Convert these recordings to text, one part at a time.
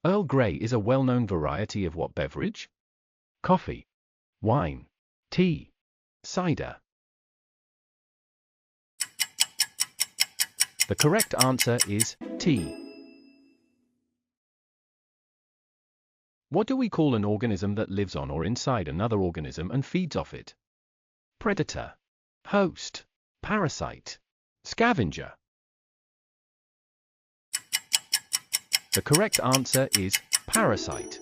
Earl Grey is a well-known variety of what beverage? Coffee, wine, tea, cider. The correct answer is tea. What do we call an organism that lives on or inside another organism and feeds off it? Predator, host, parasite, scavenger. The correct answer is parasite.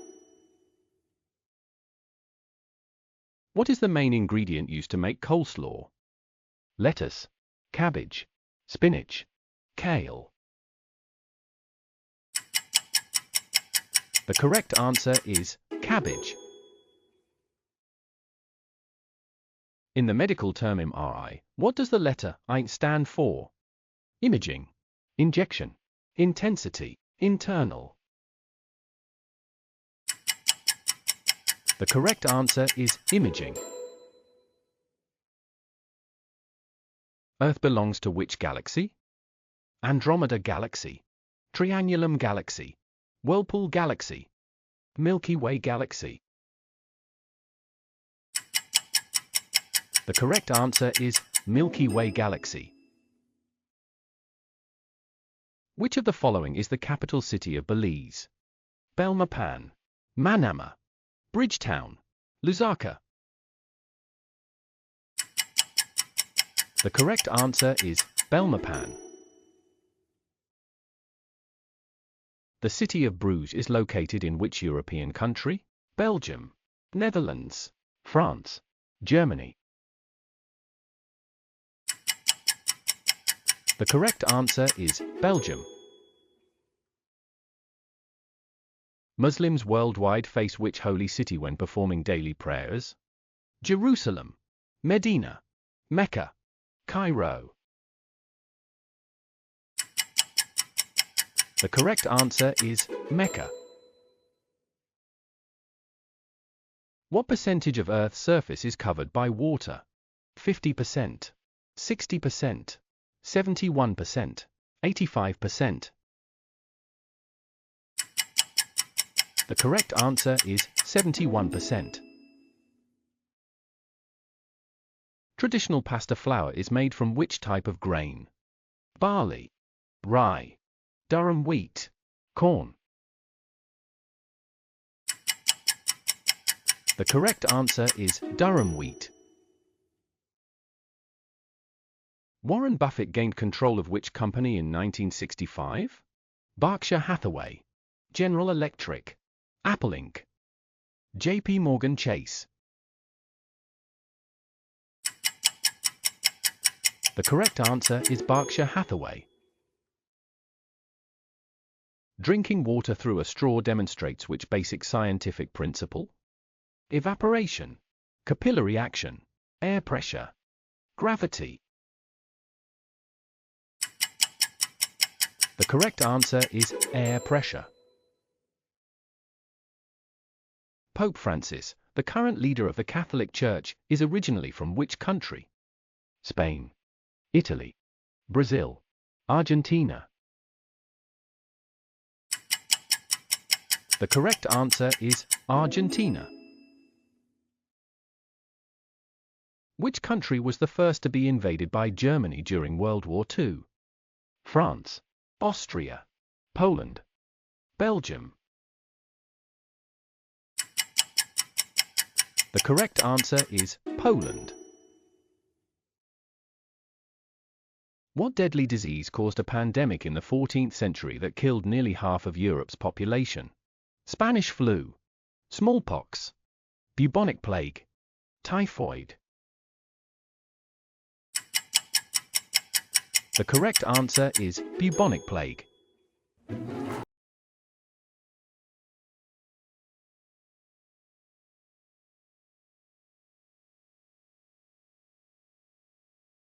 What is the main ingredient used to make coleslaw? Lettuce, cabbage, spinach, kale. The correct answer is cabbage. In the medical term MRI, what does the letter I stand for? Imaging, injection, intensity, internal. The correct answer is imaging. Earth belongs to which galaxy? Andromeda Galaxy, Triangulum Galaxy, Whirlpool Galaxy, Milky Way Galaxy. The correct answer is Milky Way Galaxy. Which of the following is the capital city of Belize? Belmopan, Manama, Bridgetown, Lusaka. The correct answer is Belmopan. The city of Bruges is located in which European country? Belgium, Netherlands, France, Germany. The correct answer is Belgium. Muslims worldwide face which holy city when performing daily prayers? Jerusalem, Medina, Mecca, Cairo. The correct answer is Mecca. What percentage of Earth's surface is covered by water? 50%, 60%, 71%, 85%. The correct answer is 71%. Traditional pasta flour is made from which type of grain? Barley, rye, durum wheat, corn. The correct answer is durum wheat. Warren Buffett gained control of which company in 1965? Berkshire Hathaway, General Electric, Apple Inc., JP Morgan Chase. The correct answer is Berkshire Hathaway. Drinking water through a straw demonstrates which basic scientific principle? Evaporation, capillary action, air pressure, gravity. The correct answer is air pressure. Pope Francis, the current leader of the Catholic Church, is originally from which country? Spain, Italy, Brazil, Argentina. The correct answer is Argentina. Which country was the first to be invaded by Germany during World War II? France, Austria, Poland, Belgium. The correct answer is Poland. What deadly disease caused a pandemic in the 14th century that killed nearly half of Europe's population? Spanish flu, smallpox, bubonic plague, typhoid. The correct answer is bubonic plague.